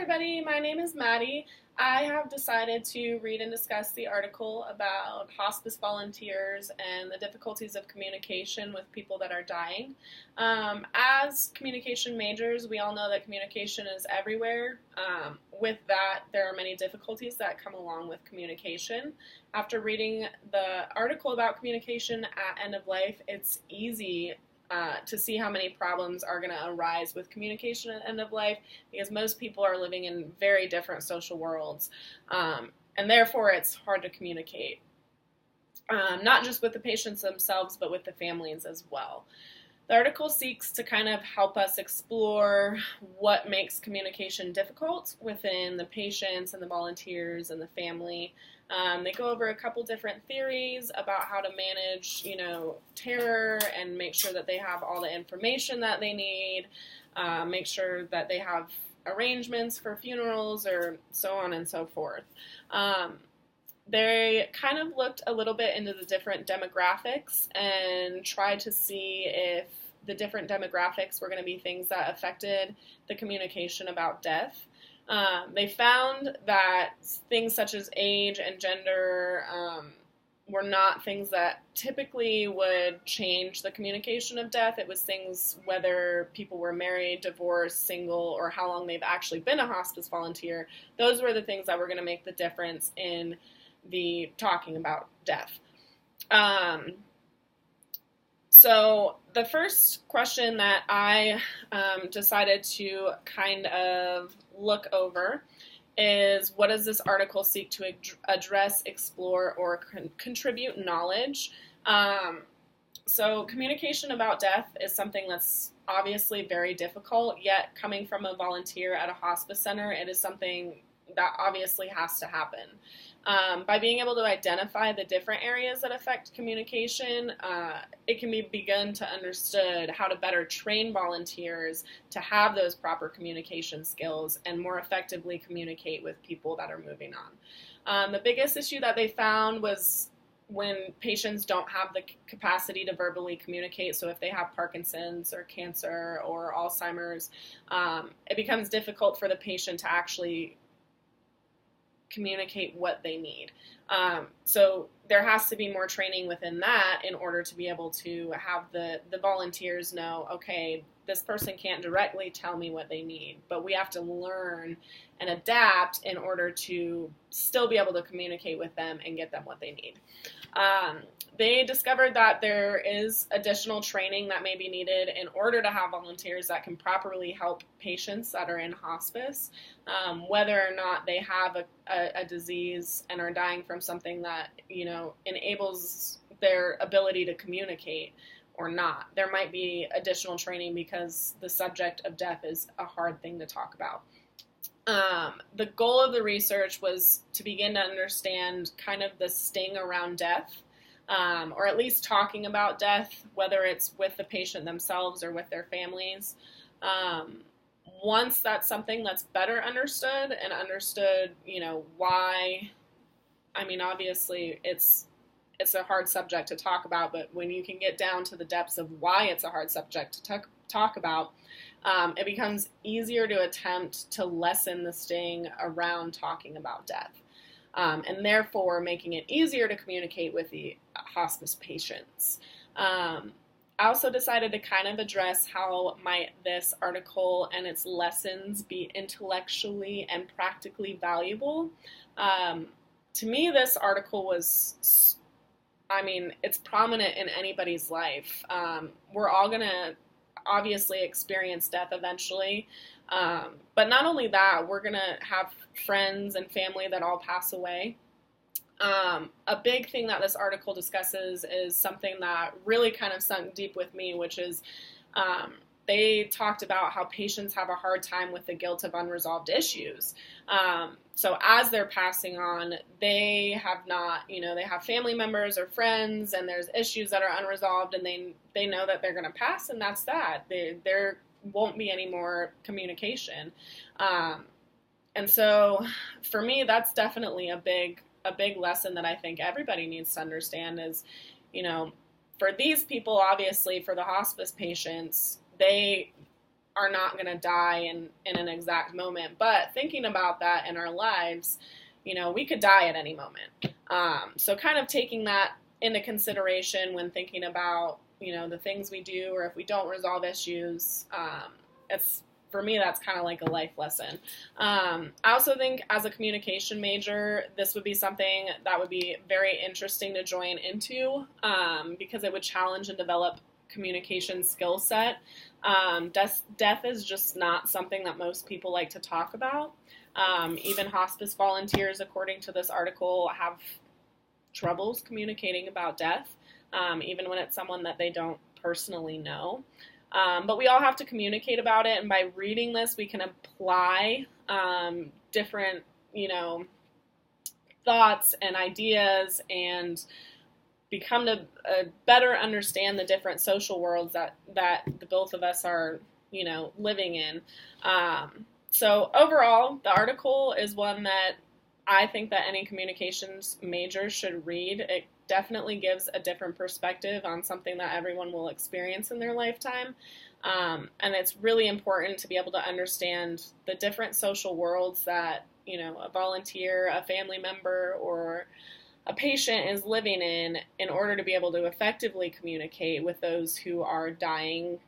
everybody, my name is Maddie. I have decided to read and discuss the article about hospice volunteers and the difficulties of communication with people that are dying. As communication majors, we all know that communication is everywhere. With that, there are many difficulties that come along with communication. After reading the article about communication at end of life, it's easy to see how many problems are going to arise with communication at end of life, because most people are living in very different social worlds, and therefore it's hard to communicate, not just with the patients themselves, but with the families as well. The article seeks to kind of help us explore what makes communication difficult within the patients and the volunteers and the family. They go over a couple different theories about how to manage, terror and make sure that they have all the information that they need, make sure that they have arrangements for funerals or so on and so forth. They kind of looked a little bit into the different demographics and tried to see if the different demographics were going to be things that affected the communication about death. They found that things such as age and gender were not things that typically would change the communication of death. It was things whether people were married, divorced, single, or how long they've actually been a hospice volunteer. Those were the things that were going to make the difference in the talking about death. So the first question that I decided to kind of look over is, what does this article seek to address, explore, or contribute knowledge? So communication about death is something that's obviously very difficult, yet coming from a volunteer at a hospice center, it is something that obviously has to happen. By being able to identify the different areas that affect communication, it can be begun to understood how to better train volunteers to have those proper communication skills and more effectively communicate with people that are moving on. The biggest issue that they found was when patients don't have the capacity to verbally communicate. So if they have Parkinson's or cancer or Alzheimer's, it becomes difficult for the patient to actually communicate what they need. So there has to be more training within that in order to be able to have the volunteers know, okay, this person can't directly tell me what they need, but we have to learn and adapt in order to still be able to communicate with them and get them what they need. They discovered that there is additional training that may be needed in order to have volunteers that can properly help patients that are in hospice, whether or not they have a disease and are dying from something that, enables their ability to communicate or not. There might be additional training because the subject of death is a hard thing to talk about. The goal of the research was to begin to understand kind of the sting around death, or at least talking about death, whether it's with the patient themselves or with their families. Once that's something that's better understood and understood, why, obviously it's a hard subject to talk about, but when you can get down to the depths of why it's a hard subject to talk about, it becomes easier to attempt to lessen the sting around talking about death, and therefore making it easier to communicate with the hospice patients. I also decided to kind of address how might this article and its lessons be intellectually and practically valuable. To me, this article was, it's prominent in anybody's life. We're all going to obviously experience death eventually. But not only that, we're going to have friends and family that all pass away. A big thing that this article discusses is something that really kind of sunk deep with me, which is they talked about how patients have a hard time with the guilt of unresolved issues. So as they're passing on, they have not, they have family members or friends, and there's issues that are unresolved, and they know that they're going to pass, and that's that. There won't be any more communication. And so for me, that's definitely a big lesson that I think everybody needs to understand is, for these people, obviously, for the hospice patients, they are not going to die in an exact moment. But thinking about that in our lives, we could die at any moment. So kind of taking that into consideration when thinking about, the things we do, or if we don't resolve issues, for me, that's kind of like a life lesson. I also think as a communication major, this would be something that would be very interesting to join into, because it would challenge and develop communication skill set. Death is just not something that most people like to talk about. Even hospice volunteers, according to this article, have troubles communicating about death, even when it's someone that they don't personally know. But we all have to communicate about it, and by reading this, we can apply different, thoughts and ideas, and become to better understand the different social worlds that the both of us are, living in. So overall, the article is one that I think that any communications major should read. It definitely gives a different perspective on something that everyone will experience in their lifetime. And it's really important to be able to understand the different social worlds that, a volunteer, a family member, or a patient is living in order to be able to effectively communicate with those who are dying